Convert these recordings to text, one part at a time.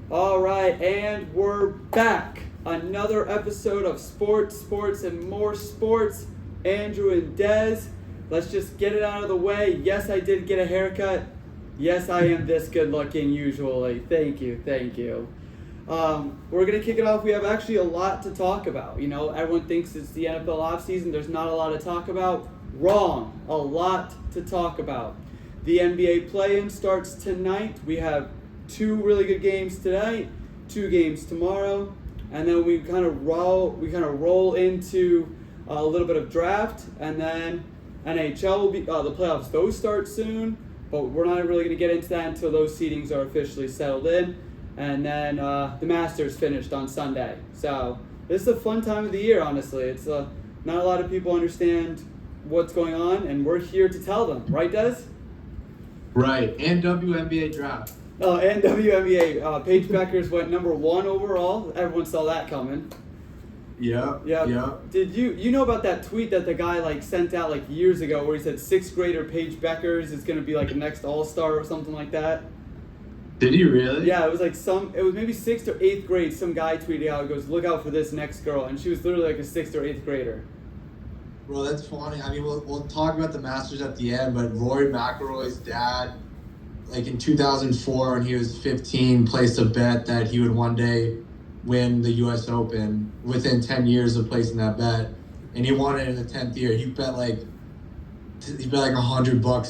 All right, and we're back. Another episode of Sports, and more sports. Andrew and Dez, let's just get it out of the way. Yes, I did get a haircut. Yes, I am this good looking usually. Thank you. We're going to kick it off. We have actually a lot to talk about. You know, everyone thinks it's the NFL offseason. There's not a lot to talk about. Wrong. A lot to talk about. The NBA play-in starts tonight. We have 2 really good games tonight, 2 games tomorrow, and then we kind of roll into a little bit of draft, and then NHL will be the playoffs. Those start soon, but we're not really going to get into that until those seedings are officially settled in, and then the Masters finished on Sunday. So this is a fun time of the year. Honestly, it's not a lot of people understand what's going on, and we're here to tell them. Right, Des? Right, and WNBA draft. Oh, and WNBA. Paige Beckers went number 1 overall. Everyone saw that coming. Yeah. Did you know about that tweet that the guy sent out years ago where he said 6th grader Paige Beckers is going to be the next All-Star or something like that? Did he really? Yeah, it was it was maybe 6th or 8th grade. Some guy tweeted out, goes, "Look out for this next girl," and she was literally a 6th or 8th grader. Well, that's funny. I mean, we'll talk about the Masters at the end, but Rory McIlroy's dad, in 2004 when he was 15, placed a bet that he would one day win the U.S. Open within 10 years of placing that bet, and he won it in the 10th year. He bet $100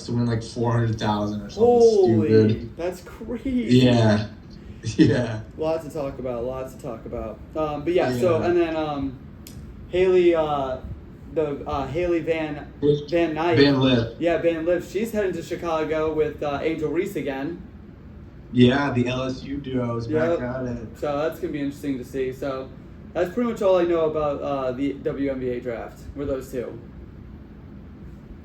to win 400,000 or something Holy, stupid. that's crazy. Yeah. Lots to talk about. But yeah. So and then Haley. Haley Van Knight. Van Lith. Yeah, Van Lith. She's heading to Chicago with Angel Reese again. Yeah, the LSU duo is back at it. So that's going to be interesting to see. So that's pretty much all I know about the WNBA draft, were those 2.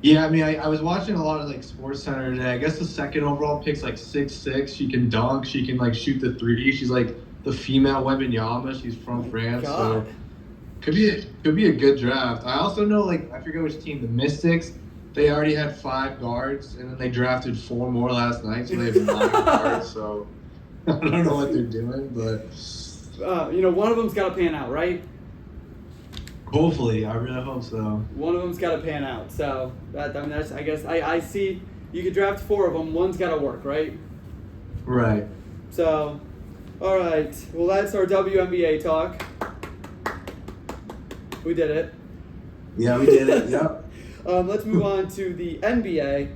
Yeah, I mean, I was watching a lot of Sports Center today. I guess the second overall pick's 6'6". She can dunk. She can shoot the 3. She's the female Wembanyama. She's from France. God. So could be a good draft. I also know I forget which team, the Mystics. They already had 5 guards, and then they drafted 4 more last night, so they have 9 guards. So I don't know what they're doing, but one of them's got to pan out, right? Hopefully, I really hope so. One of them's got to pan out. So that's I guess I see you could draft 4 of them. One's got to work, right? Right. So, all right. Well, that's our WNBA talk. We did it. Yeah, we did it. Yep. Let's move on to the NBA.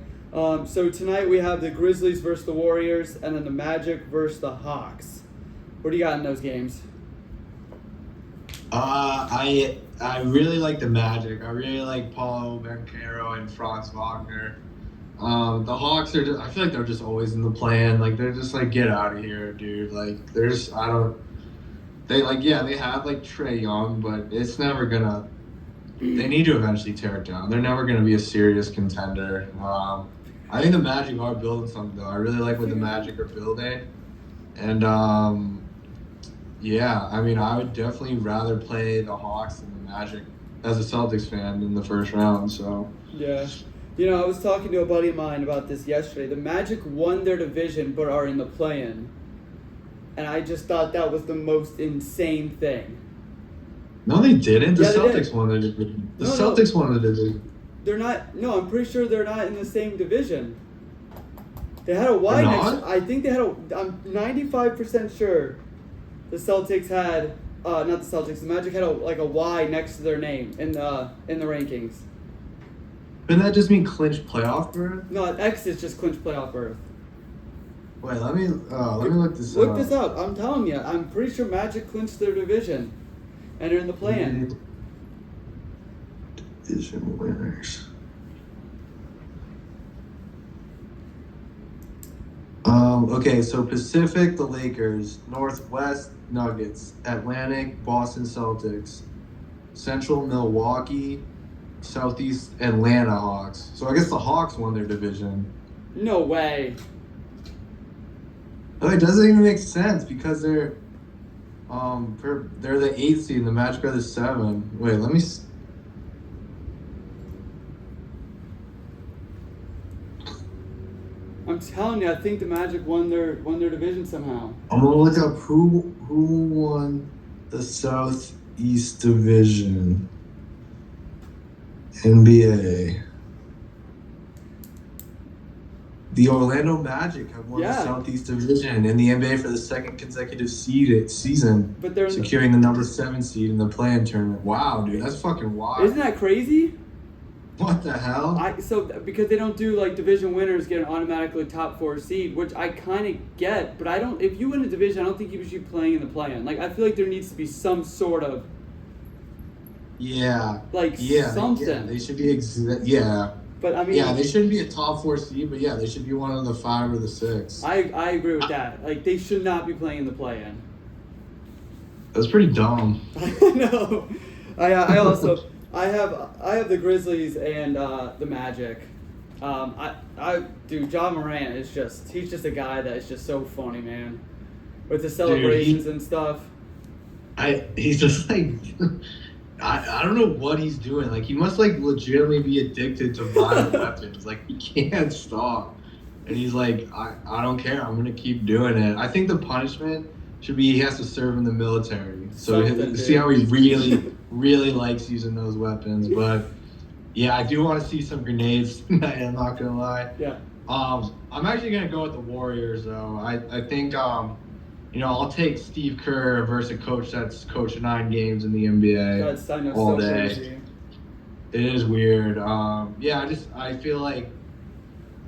So tonight we have the Grizzlies versus the Warriors, and then the Magic versus the Hawks. What do you got in those games? I really like the Magic. I really like Paulo Banchero and Franz Wagner. The Hawks are I feel like they're just always in the plan. They're just get out of here, dude. They have Trae Young, but it's never gonna. They need to eventually tear it down. They're never gonna be a serious contender. I think the Magic are building something though. I really like what the Magic are building, and I mean, I would definitely rather play the Hawks than the Magic as a Celtics fan in the first round. So yeah. I was talking to a buddy of mine about this yesterday. The Magic won their division but are in the play-in. And I just thought that was the most insane thing. No, they didn't. The Celtics did. won the division. The Celtics won the division. They're not. No, I'm pretty sure they're not in the same division. They had a Y next. I think they had a. I'm 95% sure. The Celtics had. Not the Celtics. The Magic had a Y next to their name in the rankings. Doesn't that just mean clinch playoff berth? No, X is just clinch playoff berth. Wait, let me look this up. Look this up. I'm telling you, I'm pretty sure Magic clinched their division, and they're in the play-in. Division winners. Okay, so Pacific, the Lakers. Northwest, Nuggets. Atlantic, Boston Celtics. Central, Milwaukee. Southeast, Atlanta Hawks. So I guess the Hawks won their division. No way. Oh, it doesn't even make sense because they're the 8th seed and the Magic are the 7. Wait, let me. I'm telling you, I think the Magic won their division somehow. I'm gonna look up who won the Southeast Division. NBA. The Orlando Magic have won the Southeast Division in the NBA for the second consecutive season, but they're securing the number 7 seed in the play-in tournament. Wow, dude, that's fucking wild. Isn't that crazy? What the hell? Because they don't do like division winners get an automatically top 4 seed, which I kind of get, but I don't. If you win a division, I don't think you should be playing in the play-in. Like I feel like there needs to be some sort of something. Yeah, they should be But I mean, they shouldn't be a top 4 seed, but they should be one of the 5 or the 6. I agree with that. Like they should not be playing in the play-in. That's pretty dumb. No, I also I have the Grizzlies and the Magic. Dude, John Morant he's just a guy that is just so funny, man, with the celebrations and stuff. He's just like. I don't know what he's doing. Like, he must, like, legitimately be addicted to violent weapons. Like, he can't stop. And he's like, I don't care. I'm going to keep doing it. I think the punishment should be he has to serve in the military. So see how he really, really likes using those weapons. But, yeah, I do want to see some grenades tonight. I'm not going to lie. Yeah. I'm actually going to go with the Warriors, though. I think... I'll take Steve Kerr versus a coach that's coached 9 games in the NBA all day. Crazy. It is weird. I feel like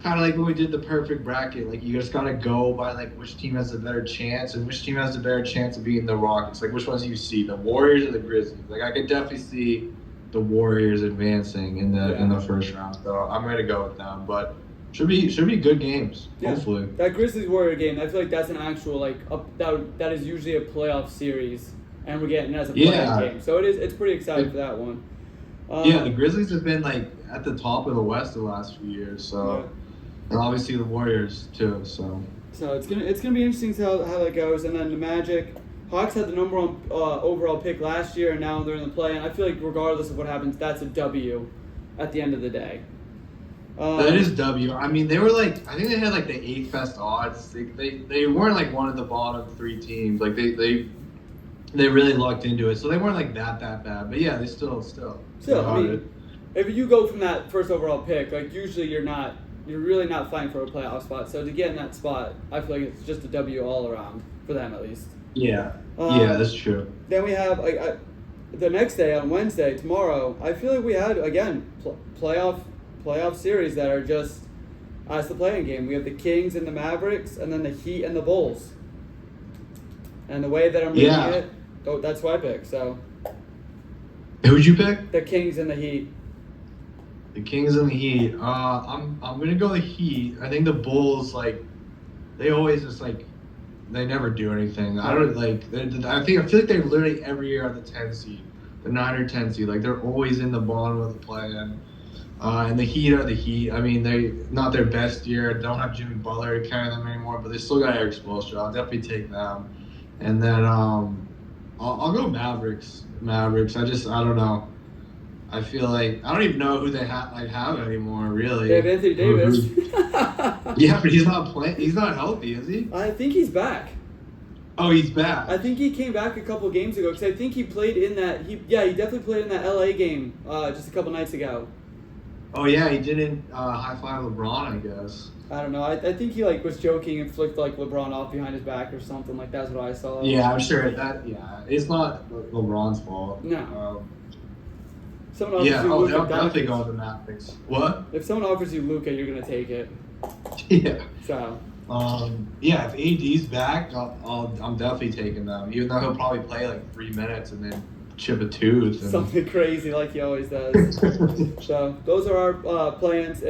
kind of like when we did the perfect bracket, like you just gotta go by like which team has a better chance and which team has a better chance of beating the Rockets. Like which ones do you see, the Warriors or the Grizzlies? Like I could definitely see the Warriors advancing in the first round. So I'm gonna go with them, but. Should be good games. Yeah. Hopefully. That Grizzlies Warrior game, I feel like that's an actual that is usually a playoff series, and we're getting it as a playoff game. So it's pretty exciting for that one. The Grizzlies have been like at the top of the West the last few years. So, and obviously the Warriors too. So it's gonna be interesting to how that goes. And then the Magic, Hawks had the number 1 overall pick last year, and now they're in the play. And I feel like regardless of what happens, that's a W at the end of the day. That is W. I mean, they were like, I think they had like the 8th best odds. They weren't like one of the bottom 3 teams. Like they really lucked into it, so they weren't like that bad. But yeah, they still. I mean, if you go from that first overall pick, like usually you're really not fighting for a playoff spot. So to get in that spot, I feel like it's just a W all around for them at least. Yeah. That's true. Then we have the next day on Wednesday, tomorrow. I feel like we had again playoff series that are just as the playing game. We have the Kings and the Mavericks, and then the Heat and the Bulls. And the way that I'm reading it, that's who I pick. So, who'd you pick? The Kings and the Heat. The Kings and the Heat. I'm gonna go the Heat. I think the Bulls they always just they never do anything. I don't I feel like they're literally every year on the 10 seed, the 9 or 10 seed. Like they're always in the bottom of the play-in. And the Heat are the Heat. I mean, they not their best year. Don't have Jimmy Butler to carry them anymore, but they still got Eric Spoelstra. I'll definitely take them. And then I'll go Mavericks. I don't know. I feel like I don't even know who they have anymore. Really. They have Anthony Davis. Yeah, but he's not playing. He's not healthy, is he? I think he's back. Oh, he's back. I think he came back a couple games ago because I think he played in that. He definitely played in that LA game just a couple nights ago. Oh yeah, he didn't high five LeBron, I guess. I don't know. I think he was joking and flicked LeBron off behind his back or something. That's what I saw. Yeah, I'm sure it's not LeBron's fault. No. Someone offers you Luka, definitely go with the Mavericks. What? If someone offers you Luka, you're gonna take it. Yeah. So. If AD's back, I'm definitely taking them. Even though he'll probably play 3 minutes and then chip a tooth. Something crazy like he always does. So those are our plans.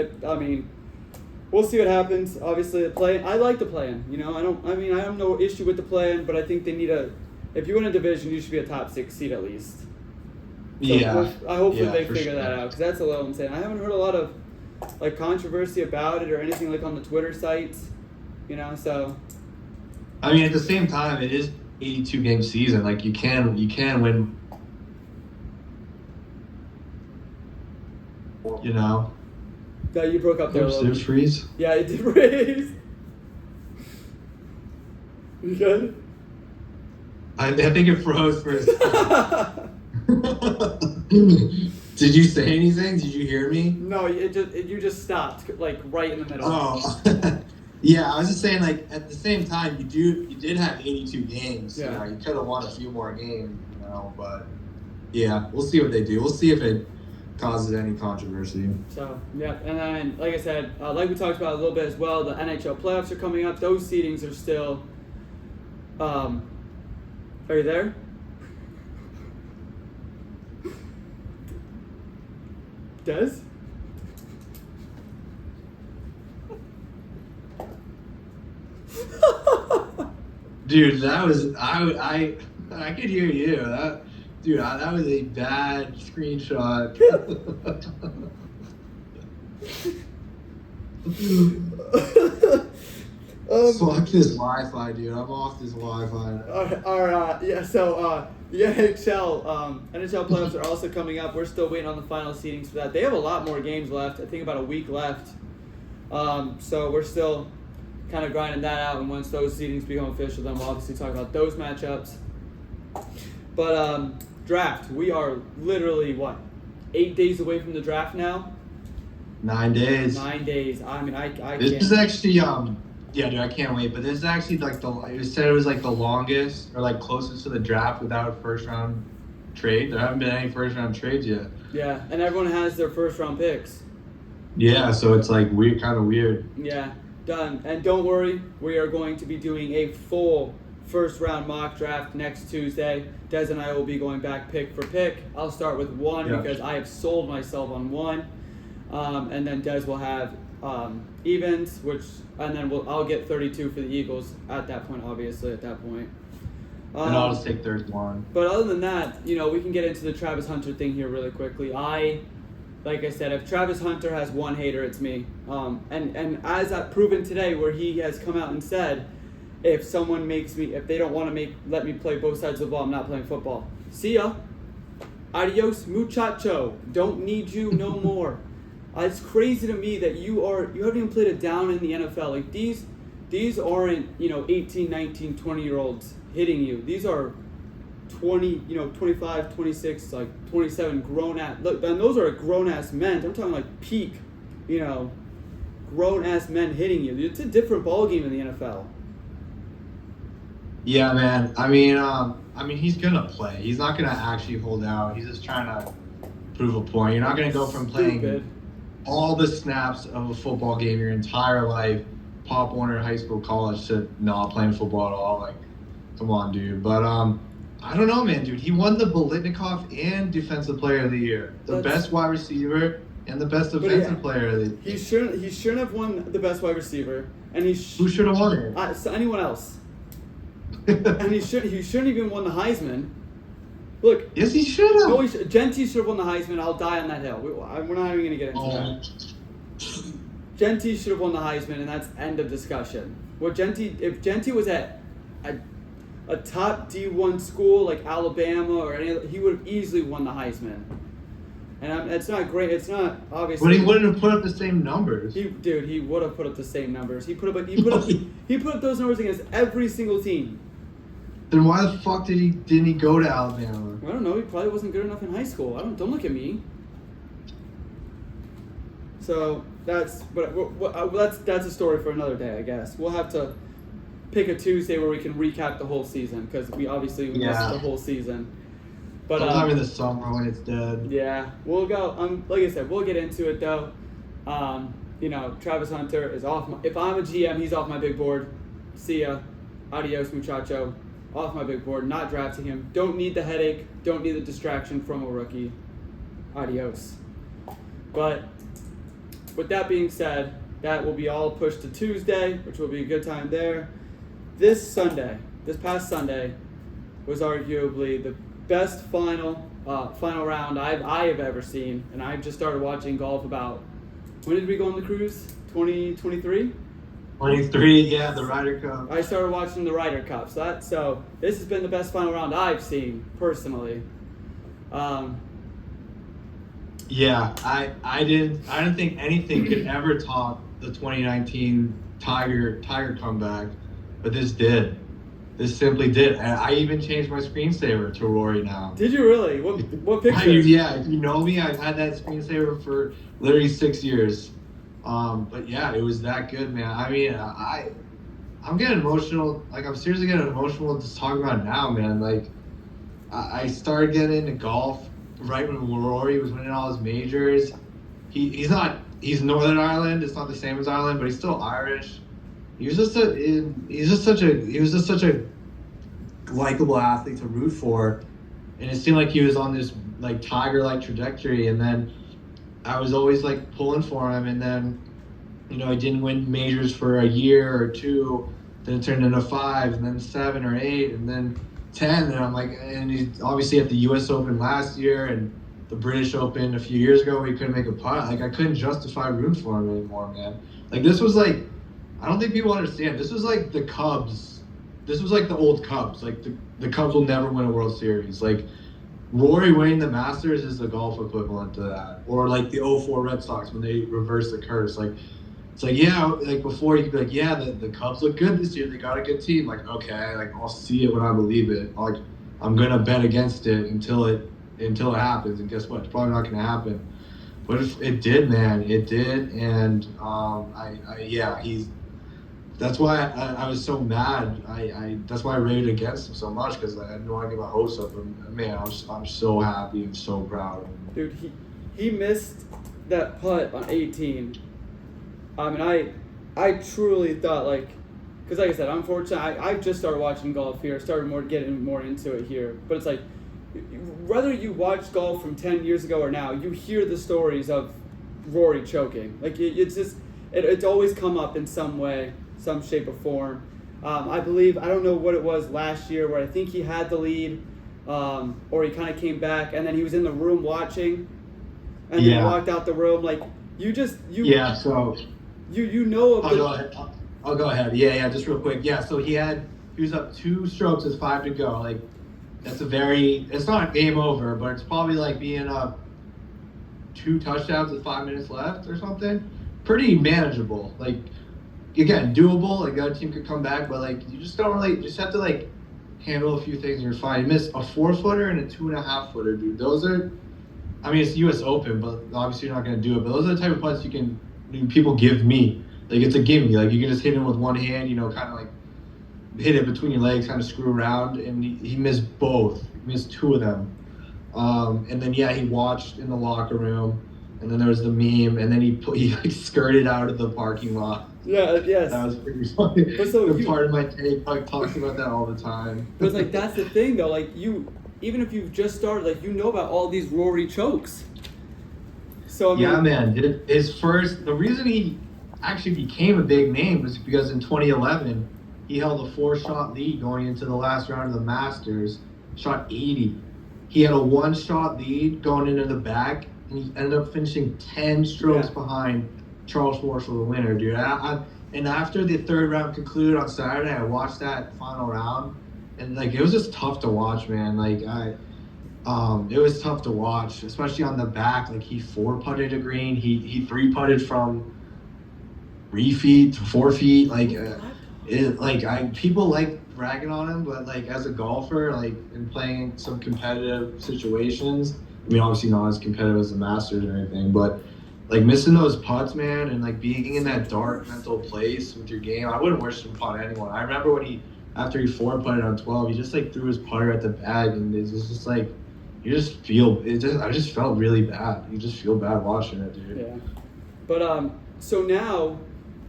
We'll see what happens. Obviously, the play. I like the plan. I have no issue with the plan, but I think they need if you win a division, you should be a top 6 seed at least. So hopefully they figure that out because that's a little insane. I haven't heard a lot of controversy about it or anything on the Twitter sites. So. I mean, at the same time, it is 82 game season. You can win. No, you broke up there a Oops, little did it freeze? Yeah, it did freeze. You good? I think it froze for a second. Did you say anything? Did you hear me? No, you just stopped, like, right in the middle. Oh. Yeah, I was just saying, like, at the same time, you did have 82 games. Yeah. You know, you could have won a few more games, you know, but yeah, we'll see what they do. We'll see if it causes any controversy. So, yeah, and then, like I said, like we talked about a little bit as well, the NHL playoffs are coming up. Those seedings are still, are you there? Des? Dude, that was I could hear you. That was a bad screenshot. Fuck this Wi-Fi, dude. I'm off this Wi-Fi. Yeah, so the NHL playoffs are also coming up. We're still waiting on the final seedings for that. They have a lot more games left. I think about a week left. So we're still kind of grinding that out, and once those seedings become official, then we'll obviously talk about those matchups. But draft, we are literally 8 days away from the draft now. 9 days. 9 days. I mean, I This can't. is actually yeah, dude, I can't wait. But this is actually like it said it was like the longest or like closest to the draft without a first round trade. There haven't been any first round trades yet. Yeah, and everyone has their first round picks. Yeah, so it's like kind of weird. Yeah, done. And don't worry, we are going to be doing a full first round mock draft next Tuesday. Des and I will be going back pick for pick. I'll start with one because I have sold myself on one. And then Des will have evens, and then I'll get 32 for the Eagles at that point, obviously, at that point. And I'll just take 31. But other than that, we can get into the Travis Hunter thing here really quickly. Like I said, if Travis Hunter has one hater, it's me. And as I've proven today, where he has come out and said, if they don't want to let me play both sides of the ball, I'm not playing football. See ya. Adios, muchacho. Don't need you no more. It's crazy to me that you haven't even played a down in the NFL. Like these aren't 18, 19, 20-year-olds hitting you. These are 20, 25, 26, like 27 look, and those are grown-ass men. I'm talking like peak, grown-ass men hitting you. It's a different ballgame in the NFL. Yeah, man. I mean, he's gonna play. He's not gonna actually hold out. He's just trying to prove a point. You're not gonna go from playing all the snaps of a football game your entire life, Pop Warner, high school, college, to not playing football at all. Like, come on, dude. But I don't know, man, dude. He won the Bolitnikov and Defensive Player of the Year, the best wide receiver and the best defensive player of the year. He shouldn't have won the best wide receiver, and who should have won it? Anyone else. And he shouldn't even won the Heisman. Look. Yes, he should have. No, Genty should have won the Heisman. I'll die on that hill. We're not even going to get into that. Genty should have won the Heisman, and that's end of discussion. If Genty was at a top D1 school like Alabama or any other, he would have easily won the Heisman. And it's not great. It's not obviously. But he wouldn't have put up the same numbers. He would have put up the same numbers. He put up those numbers against every single team. Then why the fuck didn't he go to Alabama? I don't know. He probably wasn't good enough in high school. Don't look at me. So that's a story for another day, I guess. We'll have to pick a Tuesday where we can recap the whole season because we missed the whole season. But sometime in the summer when it's dead. Yeah, we'll go. Like I said, we'll get into it though. Travis Hunter is off. If I'm a GM, he's off my big board. See ya. Adios, muchacho. Off my big board. Not drafting him. Don't need the headache. Don't need the distraction from a rookie. Adios. But with that being said, that will be all pushed to Tuesday, which will be a good time there. This past Sunday, was arguably the best final round I have ever seen, and I just started watching golf about. When did we go on the cruise? 2023. 23, yeah, the Ryder Cup. I started watching the Ryder Cup, so this has been the best final round I've seen personally. Yeah, I didn't think anything could ever top the 2019 Tiger comeback, but this did. This simply did. And I even changed my screensaver to Rory now. Did you really? What picture? Yeah, if you know me, I've had that screensaver for literally 6 years. But yeah, it was that good, man. I mean, I'm getting emotional. Like, I'm seriously getting emotional just talking about it now, man. Like, I started getting into golf right when Rory was winning all his majors. He's Northern Ireland. It's not the same as Ireland, but he's still Irish. He was just such a likable athlete to root for, and it seemed like he was on this like Tiger-like trajectory. And then I was always like pulling for him, and then he didn't win majors for a year or two. Then it turned into 5, and then 7 or 8, and then 10. And I'm like, and he's obviously at the U.S. Open last year and the British Open a few years ago where he couldn't make a putt. Like, I couldn't justify rooting for him anymore, man. Like, this was like, I don't think people understand. This was like the Cubs. This was like the old Cubs. Like, the Cubs will never win a World Series. Like, Rory winning the Masters is the golf equivalent to that. Or like the 04 Red Sox when they reversed the curse. Like, it's like, yeah, like before you could be like, yeah, the Cubs look good this year. They got a good team. Like, okay, like I'll see it when I believe it. Like, I'm gonna bet against it until it happens. And guess what? It's probably not gonna happen. But it did, man. It did, and that's why I was so mad. That's why I rated against him so much, because I didn't want to get my hopes up. And man, I'm so happy and so proud of him. Dude, he missed that putt on 18. I mean, I truly thought, like, because like I said, unfortunately, I just started watching golf here, started getting more into it here. But it's like, whether you watch golf from 10 years ago or now, you hear the stories of Rory choking. Like, it's always come up in some way, some shape or form. I believe, I don't know what it was last year, where I think he had the lead, or he kind of came back, and then he was in the room watching, and then walked out the room. Like, you know of I'll go ahead. Yeah, just real quick. Yeah, so he was up 2 strokes with 5 to go. Like, it's not game over, but it's probably like being up 2 touchdowns with 5 minutes left or something. Pretty manageable. Like, again, doable. Like, the other team could come back, but like, you just have to like handle a few things and you're fine. You miss a 4-footer and a 2.5-footer, dude. Those are, I mean, it's U.S. Open, but obviously you're not going to do it. But those are the type of putts people give me. Like, it's a gimme. Like, you can just hit him with one hand, kind of like hit it between your legs, kind of screw around. And he missed both. He missed 2 of them. And then, he watched in the locker room. And then there was the meme. And then he like skirted out of the parking lot. Yeah, yes. That was pretty funny. But part of my take, like, talks about that all the time. But it's like, that's the thing, though. Like, even if you've just started, like, about all these Rory chokes. So, I mean, yeah, man. The reason he actually became a big name was because in 2011, he held a 4-shot lead going into the last round of the Masters, shot 80. He had a 1-shot lead going into the back, and he ended up finishing 10 strokes behind Charles Schwartzel, the winner, dude. And after the 3rd round concluded on Saturday, I watched that final round, and like, it was just tough to watch, man. Like, it was tough to watch, especially on the back. Like, he 4-putted a green. He 3-putted from 3 feet to 4 feet. Like, people like bragging on him, but like, as a golfer, like, in playing some competitive situations, I mean, obviously not as competitive as the Masters or anything, but like, missing those putts, man, and like being in that dark mental place with your game, I wouldn't wish to putt anyone. I remember when after he 4-putted on 12, he just like threw his putter at the bag, and it's just like, I just felt really bad. You just feel bad watching it, dude. Yeah. But so now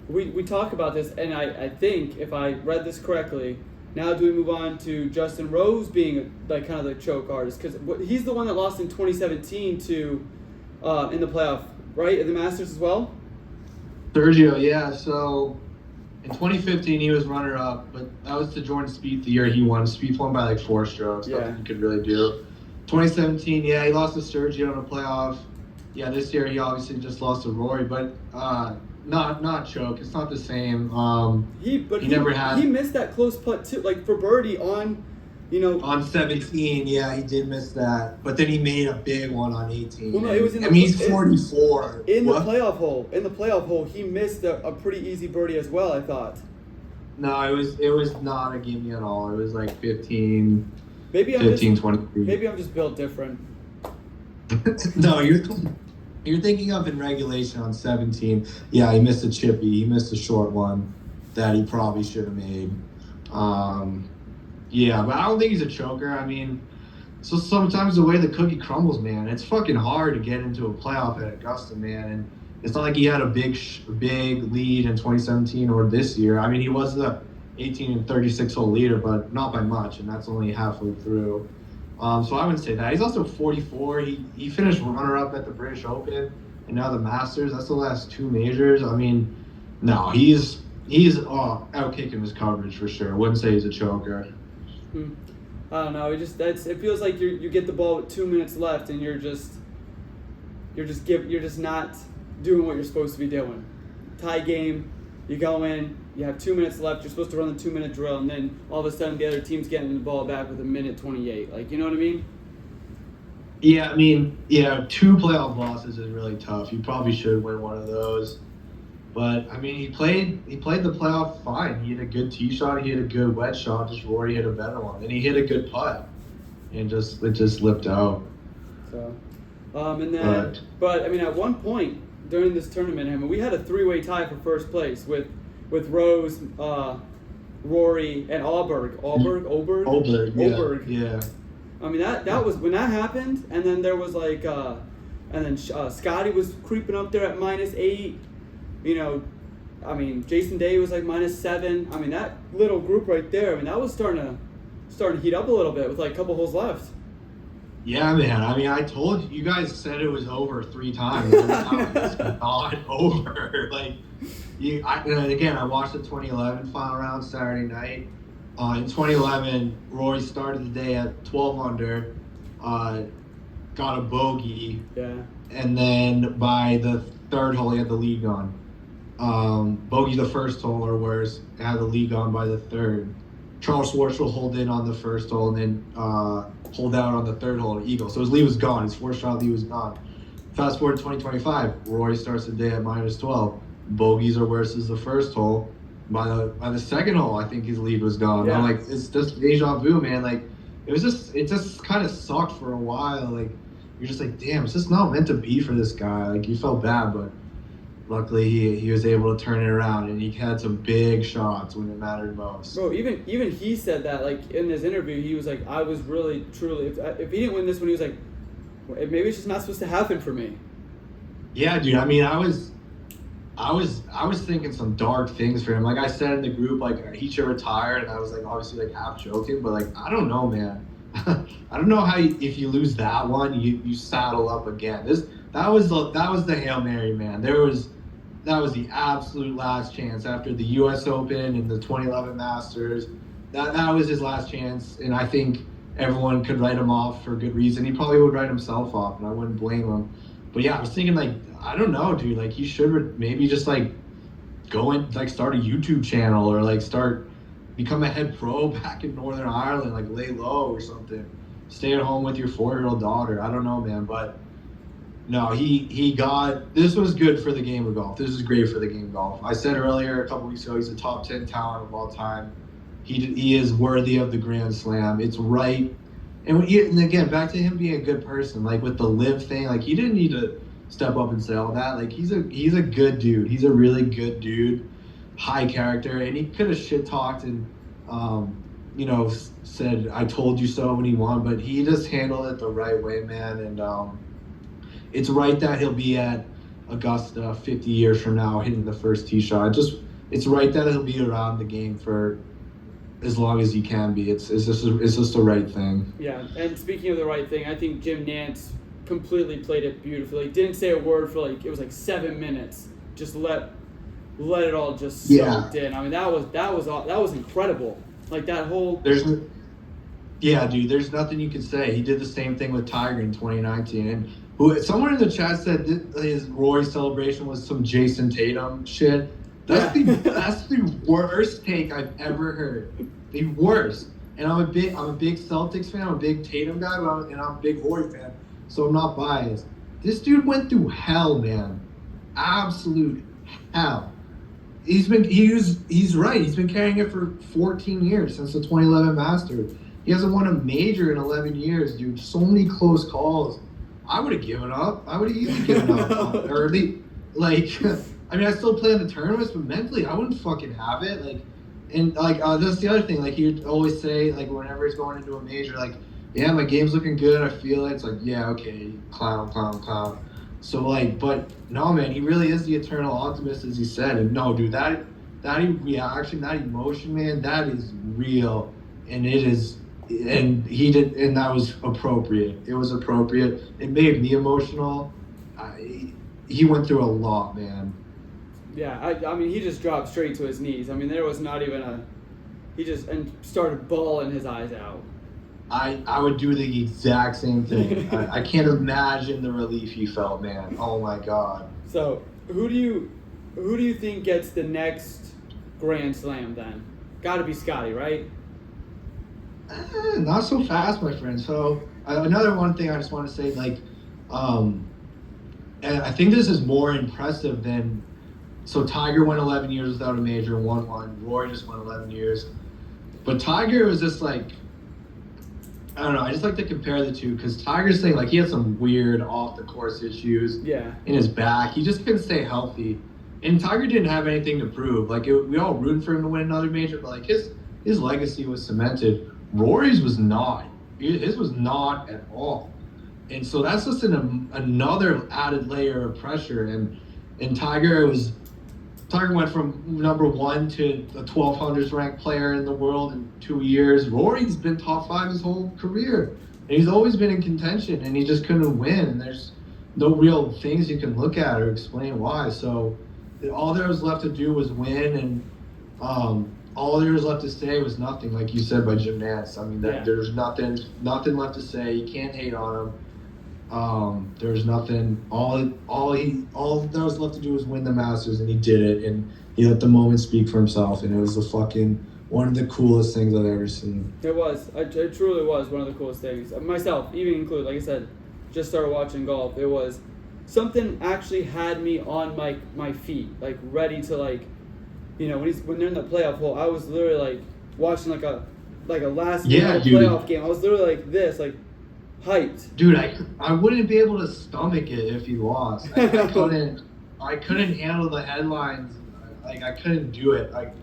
we talk about this, and I think, if I read this correctly, now do we move on to Justin Rose being like kind of the choke artist, because he's the one that lost in 2017 to in the playoff, right, in the Masters as well? Sergio, yeah. So in 2015 he was runner-up, but that was to Jordan Spieth the year he won. Spieth won by like 4 strokes. Nothing he could really do. 2017, he lost to Sergio in the playoff. Yeah, this year he obviously just lost to Rory, but not choke. It's not the same. He never had. He missed that close putt too, like for birdie on You know, On 17, yeah, he did miss that. But then he made a big one on 18. Well, no, it was in I the mean, he's 44. in What? the playoff hole. In the playoff hole, he missed a pretty easy birdie as well, I thought. No, it was not a gimme at all. It was like 15, Maybe I'm 15, just 23. maybe I'm just built different. No, you're thinking of in regulation on 17. Yeah, he missed a chippy. He missed a short one that he probably should have made. Yeah, but I don't think he's a choker. I mean, so sometimes the way the cookie crumbles, man, it's fucking hard to get into a playoff at Augusta, man. And it's not like he had a big lead in 2017 or this year. I mean, he was the 18 and 36 hole leader, but not by much, and that's only halfway through. So I wouldn't say that. He's also 44. He finished runner-up at the British Open and now the Masters. That's the last two majors. I mean, no, he's out kicking his coverage for sure. I wouldn't say he's a choker. I don't know. It feels like you get the ball with 2 minutes left and you're just not doing what you're supposed to be doing. Tie game, you go in, you have 2 minutes left. You're supposed to run the 2-minute drill, and then all of a sudden the other team's getting the ball back with a minute 28. Like, you know what I mean? Yeah, I mean, yeah, 2 playoff losses is really tough. You probably should win one of those. But I mean, he played the playoff fine. He hit a good tee shot, he hit a good wedge shot. Just Rory hit a better one, and he hit a good putt, and it just slipped out. So, but I mean, at one point during this tournament, I mean, we had a 3-way tie for first place with Rose, Rory, and Oberg. Yeah. I mean, that was when that happened, and then there was like, Scotty was creeping up there at -8. You know, I mean, Jason Day was like -7. I mean, that little group right there. I mean, that was starting to heat up a little bit with like a couple holes left. Yeah, man. I mean, I told you guys said it was over 3 times. Every time it's not over. Like, I watched the 2011 final round Saturday night. In 2011, Rory started the day at 12 under, got a bogey, and then by the third hole, he had the lead gone. Bogey the first hole or worse, had the lead gone by the third. Charles Schwartzel holed in on the first hole and then holed out on the third hole, eagle. So his lead was gone. His 4-shot lead was gone. Fast forward to 2025, Rory starts the day at -12. Bogeys are worse as the first hole. By the second hole, I think his lead was gone. Yeah. I'm like, it's just deja vu, man. Like, it just kind of sucked for a while. Like, you're just like, damn, it's just not meant to be for this guy. Like, you felt bad, but luckily he was able to turn it around, and he had some big shots when it mattered most. Bro, even he said that, like, in his interview, he was like, I was really, truly, if he didn't win this one, he was like, maybe it's just not supposed to happen for me. Yeah, dude. I mean, I was thinking some dark things for him. Like I said in the group, like he should retire, and I was like obviously like half joking, but like I don't know, man. I don't know how if you lose that one, you saddle up again. That was the Hail Mary, man. That was the absolute last chance after the U.S. Open and the 2011 Masters. That was his last chance, and I think everyone could write him off for good reason. He probably would write himself off, and I wouldn't blame him. But yeah, I was thinking like, I don't know, dude. Like he should maybe just like go and like start a YouTube channel or like become a head pro back in Northern Ireland, like lay low or something. Stay at home with your 4-year-old daughter. I don't know, man, but no, this was good for the game of golf. This is great for the game of golf. I said earlier a couple weeks ago, he's a top 10 talent of all time. He is worthy of the Grand Slam. It's right. And again, back to him being a good person, like with the live thing, like he didn't need to step up and say all that. Like he's a good dude. He's a really good dude, high character, and he could have shit talked and said I told you so when he won, but he just handled it the right way, man. And it's right that he'll be at Augusta 50 years from now hitting the first tee shot. It's right that he'll be around the game for as long as he can be. It's just the right thing. Yeah, and speaking of the right thing, I think Jim Nantz completely played it beautifully. Didn't say a word for it was like 7 minutes. Just let it all just soaked in. I mean, that was incredible. Like that whole. Dude. There's nothing you can say. He did the same thing with Tiger in 2019, and someone in the chat said his Rory celebration was some Jason Tatum shit. That's the worst take I've ever heard. The worst. And I'm a big Celtics fan. I'm a big Tatum guy, and I'm a big Horry fan. So I'm not biased. This dude went through hell, man. Absolute hell. He's right. He's been carrying it for 14 years since the 2011 Masters. He hasn't won a major in 11 years, dude. So many close calls. I would have given up. I would have easily given up early. Like, I mean, I still play in the tournaments, but mentally, I wouldn't fucking have it. Like, and like that's the other thing. Like, he'd always say, like, whenever he's going into a major, like, yeah, my game's looking good. I feel it. It's like, yeah, okay, clown. So like, but no, man, he really is the eternal optimist, as he said. And no, dude, that reaction, that emotion, man, that is real, and it is. And he did, and that was appropriate. It was appropriate. It made me emotional. He went through a lot, man. Yeah, I mean, he just dropped straight to his knees. I mean, there was not even he just and started bawling his eyes out. I would do the exact same thing. I can't imagine the relief he felt, man. Oh my God. So who do you think gets the next Grand Slam then? Got to be Scotty, right? Not so fast, my friend. So another one thing I just want to say, like, and I think this is more impressive than. So Tiger went 11 years without a major and won one. Rory just won 11 years, but Tiger was just like, I don't know. I just like to compare the two because Tiger's saying like he had some weird off the course issues in his back. He just couldn't stay healthy, and Tiger didn't have anything to prove. Like we all rooted for him to win another major, but like his legacy was cemented. Rory's was not. His was not at all. And so that's just another added layer of pressure. And Tiger went from number 1 to the 1,200th ranked player in the world in 2 years. Rory's been top 5 his whole career. And he's always been in contention, and he just couldn't win. And there's no real things you can look at or explain why. So all there was left to do was win, and all there was left to say was nothing, like you said by Jim Nance. I mean, there's nothing left to say. You can't hate on him. There's nothing. All there was left to do was win the Masters, and he did it. And he let the moment speak for himself. And it was one of the coolest things I've ever seen. It was. It truly was one of the coolest things. Myself, even included. Like I said, just started watching golf. It was something actually had me on my feet, like ready to like. You know, when they're in the playoff hole, I was literally like watching like a last playoff game. I was literally like this, like hyped. Dude, I wouldn't be able to stomach it if he lost. I couldn't handle the headlines. Like I couldn't do it. Like,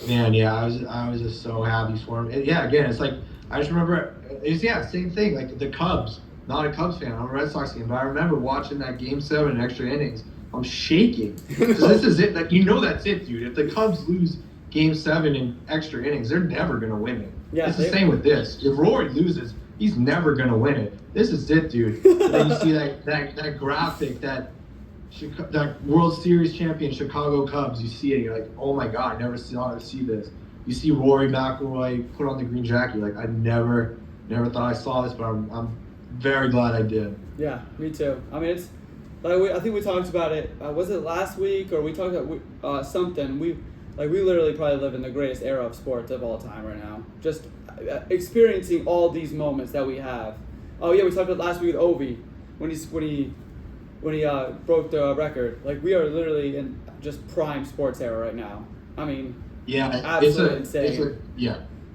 man, yeah, I was just so happy for him. And yeah, again, it's like I just remember same thing. Like the Cubs. Not a Cubs fan. I'm a Red Sox fan, but I remember watching that Game 7 in extra innings. I'm shaking. Because this is it. Like, that's it, dude. If the Cubs lose Game 7 in extra innings, they're never going to win it. Yeah, it's the same with this. If Rory loses, he's never going to win it. This is it, dude. And then you see that graphic, that World Series champion Chicago Cubs. You see it, you're like, oh my God, I never saw to see this. You see Rory McIlroy put on the green jacket. You're like, I never thought I saw this, but I'm very glad I did. Yeah, me too. I mean, it's. I think we talked about it. Was it last week or we talked about something? We literally probably live in the greatest era of sports of all time right now. Just experiencing all these moments that we have. Oh yeah, we talked about last week with Ovi when he broke the record. Like we are literally in just prime sports era right now. I mean, yeah, absolutely insane.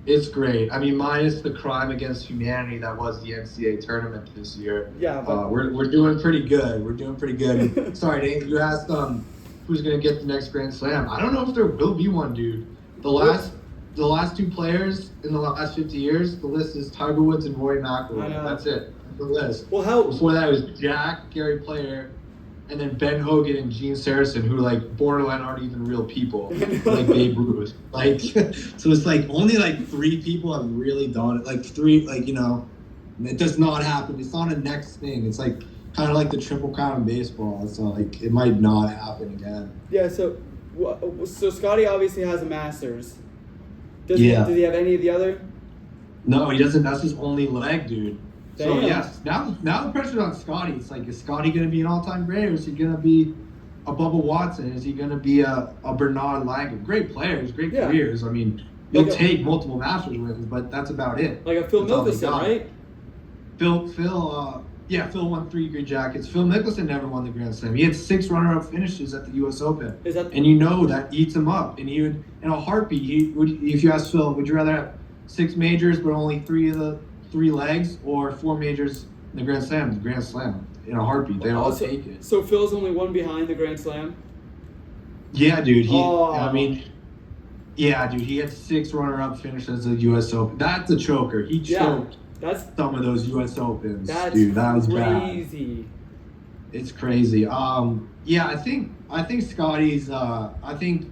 It's great. I mean, minus the crime against humanity that was the NCAA tournament this year. Yeah, but we're doing pretty good. We're doing pretty good. Sorry, Dave, you asked who's gonna get the next Grand Slam. I don't know if there will be one, dude. The last two players in the last 50 years, the list is Tiger Woods and Rory McIlroy. That's it. The list. Well, before that it was Jack, Gary Player, and then Ben Hogan and Gene Sarazen, who like borderline aren't even real people, like Babe Ruth. Like, so it's like only like 3 people have really done it. Like 3, like, you know, it does not happen. It's not a next thing. It's like kind of like the Triple Crown in baseball. It's not like it might not happen again. Yeah. So Scotty obviously has a Masters. Does he have any of the other? No, he doesn't. That's his only leg, dude. Damn. So yes, now the pressure's on Scotty. It's like, is Scotty going to be an all-time great, or is he going to be a Bubba Watson? Is he going to be a Bernard Langer? Great players, great careers. I mean, He'll Like take multiple Masters wins, but that's about it. Like a Phil That's all they Mickelson, got. right? Phil won 3 Green Jackets. Phil Mickelson never won the Grand Slam. He had 6 runner-up finishes at the U.S. Open, Is that and you know that eats him up. And he would, in a heartbeat, if you ask Phil, would you rather have 6 majors but only 3 of the 3 legs, or 4 majors in the Grand Slam? The Grand Slam, in a heartbeat, they all take it. So Phil's only one behind the Grand Slam? Yeah, dude. Oh. He had 6 runner-up finishes at the U.S. Open. That's a choker. He choked some of those U.S. Opens, dude. That was crazy. Bad. It's crazy. I think Scotty's. I think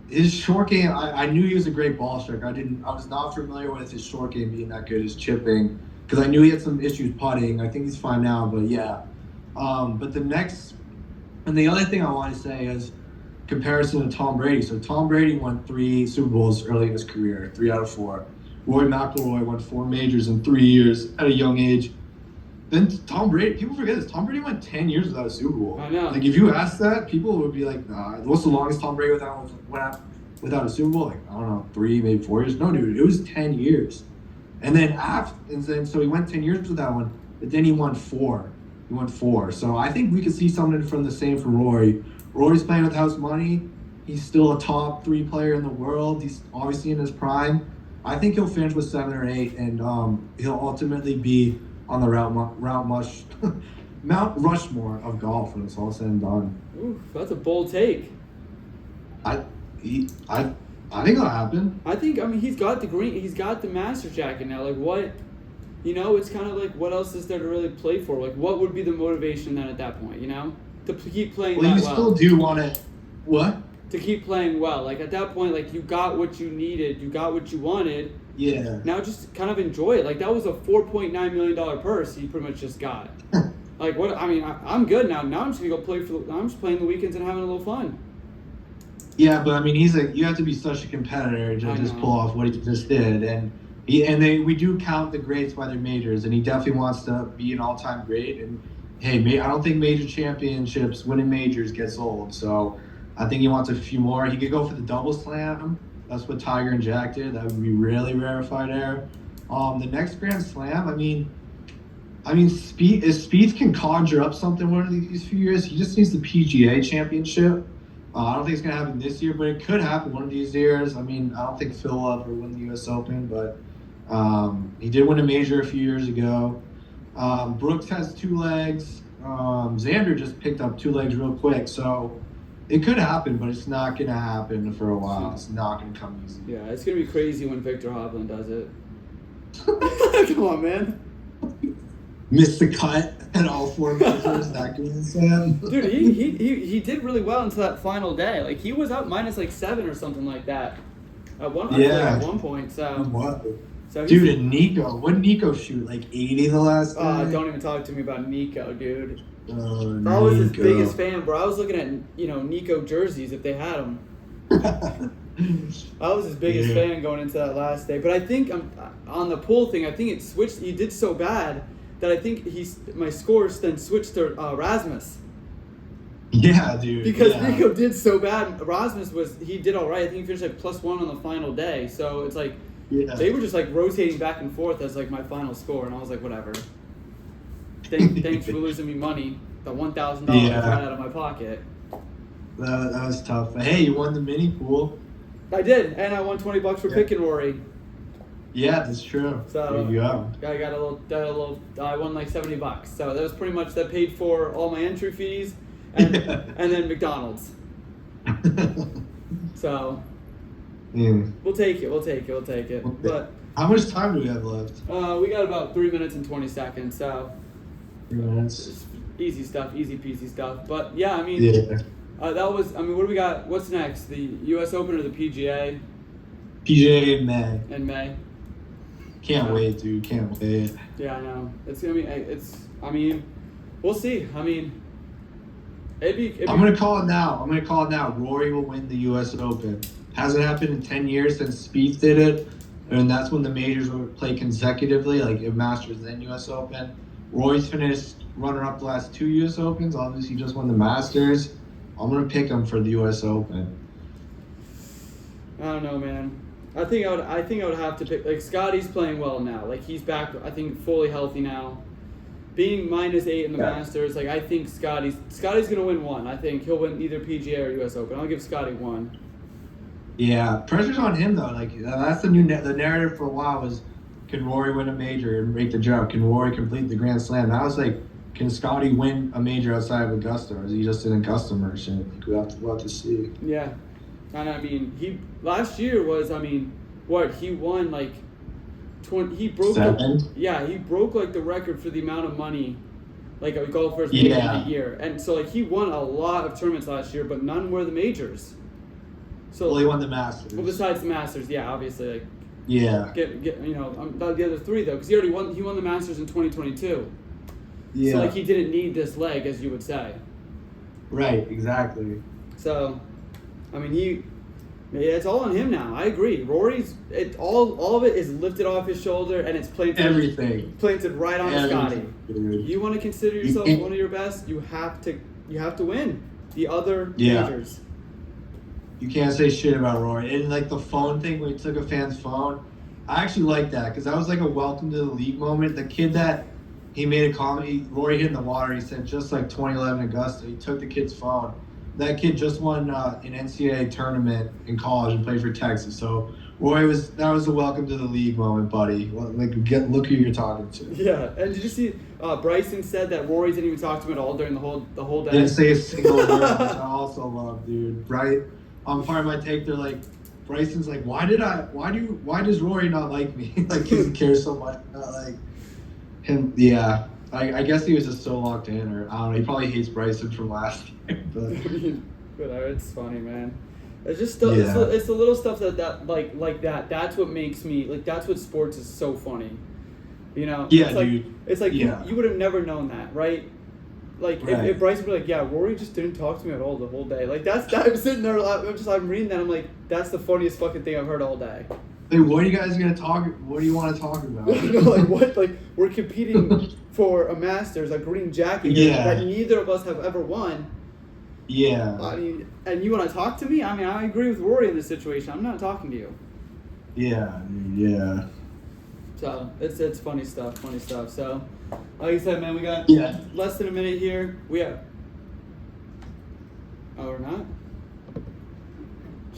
his short game. I knew he was a great ball striker. I was not familiar with his short game being that good as chipping, because I knew he had some issues putting. I think he's fine now, but yeah. But the other thing I want to say is comparison to Tom Brady. So Tom Brady won 3 Super Bowls early in his career, 3 out of 4. Rory McIlroy won 4 majors in 3 years at a young age. Then Tom Brady, people forget this. Tom Brady went 10 years without a Super Bowl. I know. Like, if you ask that, people would be like, nah. What's the longest Tom Brady without a Super Bowl? Like, I don't know, 3, maybe 4 years. No, dude, it was 10 years. And then so he went 10 years with that one, but then he won 4. So I think we could see something from the same from Rory. Rory's playing with house money. He's still a top 3 player in the world. He's obviously in his prime. I think he'll finish with 7 or 8, and he'll ultimately be on the Mount Rushmore of golf when it's all said and done. Ooh, that's a bold take. I think that'll happen. He's got the Master jacket now. Like, what? It's kind of like, what else is there to really play for? Like, what would be the motivation then at that point? To keep playing well. You still do want to what? To keep playing well. Like, at that point, like, you got what you needed, you got what you wanted. Yeah. Now just kind of enjoy it. Like, that was a $4.9 million purse you pretty much just got. Like, what? I'm good now. Now I'm just gonna go play I'm just playing the weekends and having a little fun. Yeah, but you have to be such a competitor to just pull off what he just did, and we do count the greats by their majors, and he definitely wants to be an all-time great. And hey, I don't think major championships, winning majors, gets old. So I think he wants a few more. He could go for the double slam. That's what Tiger and Jack did. That would be really rarefied air. The next Grand Slam, Spieth can conjure up something one of these few years. He just needs the PGA Championship. I don't think it's going to happen this year, but it could happen one of these years. I don't think Phil will ever win the U.S. Open, but he did win a major a few years ago. Brooks has 2 legs. Xander just picked up 2 legs real quick, so it could happen, but it's not going to happen for a while. It's not going to come easy. Yeah, it's going to be crazy when Victor Hovland does it. Come on, man. Missed the cut at all 4 majors. That Grand Slam. Dude, he did really well until that final day. Like, he was up minus like 7 or something like that at one point. So what? So dude, and Nico, what did Nico shoot? Like 80 the last day? Don't even talk to me about Nico, dude. I was his biggest fan, bro. I was looking at Nico jerseys if they had them. I was his biggest fan going into that last day. But I think on the pool thing, I think it switched. He did so bad that I think my scores then switched to Rasmus. Yeah, dude. Because Nico did so bad. Rasmus he did all right. I think he finished like +1 on the final day. So it's like they were just like rotating back and forth as like my final score, and I was like, whatever. Thanks for losing me money. The $1,000 right out of my pocket. That was tough. But hey, you won the mini pool. I did, and I won $20 for picking Rory. Yeah, that's true. So there you go. I got a little. I won like $70. So that was pretty much that paid for all my entry fees, and then McDonald's. So we'll take it. But how much time do we have left? We got about 3 minutes and 20 seconds. So 3 minutes. It's easy stuff, easy peasy stuff. But yeah, that was. What do we got? What's next? The U.S. Open or the PGA? PGA in May. In May. Can't wait, dude. Can't wait. Yeah, I know. It's gonna be. We'll see. I'm gonna call it now. Rory will win the U.S. Open. Hasn't happened in 10 years since Spieth did it, and that's when the majors were played consecutively, like Masters then U.S. Open. Rory's finished runner-up the last 2 U.S. Opens. Obviously, just won the Masters. I'm gonna pick him for the U.S. Open. I don't know, man. I think I would have to pick like Scotty's playing well now. Like he's back. I think fully healthy now. Being -8 in the Masters, like I think Scotty's gonna win one. I think he'll win either PGA or U.S. Open. I'll give Scotty one. Yeah, pressure's on him though. Like that's the the narrative for a while was, can Rory win a major and make the jump? Can Rory complete the Grand Slam? Now it's like, can Scotty win a major outside of Augusta, or is he just an Augusta merchant? Like we'll have to see. Yeah, and I mean he last year was he won like 20. He broke 7? he broke like the record for the amount of money like a golfer's made in a year, and so like he won a lot of tournaments last year, but none were the majors. So well, he won the Masters. Well, besides the Masters, yeah, obviously like. Yeah. Get the other 3 though, because he already won. He won the Masters in 2022. Yeah. So like he didn't need this leg, as you would say. Right. Exactly. So, I mean, it's all on him now. I agree. Rory's all of it is lifted off his shoulder, and it's planted right on Scotty. Dude. You want to consider yourself one of your best, you have to win the other majors. You can't say shit about Rory. And like the phone thing where he took a fan's phone, I actually like that because that was like a welcome to the league moment. The kid that he made a comment, Rory hit in the water. He said just like 2011 Augusta. He took the kid's phone. That kid just won an NCAA tournament in college and played for Texas. So Rory that was a welcome to the league moment, buddy. Like look who you're talking to. Yeah, and did you see Bryson said that Rory didn't even talk to him at all during the whole day. Didn't say a single word, which I also love, dude. Right? On part of my take, they're like, Bryson's like, why does Rory not like me? Like, he cares so much about like him. Yeah, I guess he was just so locked in, or I don't know. He probably hates Bryson from last year. But whatever, it's funny, man. It's just stuff. Yeah. It's the little stuff that like that. That's what makes me like. That's what sports is so funny. You know. Yeah, it's like, dude. It's like you would have never known that, right? Like if Bryson were like, yeah, Rory just didn't talk to me at all the whole day. Like that. I'm sitting there, I'm reading that. I'm like, that's the funniest fucking thing I've heard all day. Hey, what are you guys gonna talk? What do you want to talk about? Like what? Like we're competing for a Masters, a green jacket that neither of us have ever won. Yeah. I mean, and you want to talk to me? I mean, I agree with Rory in this situation. I'm not talking to you. Yeah. Yeah. So it's funny stuff. So, like I said, man, we got less than a minute here. Oh, we're not?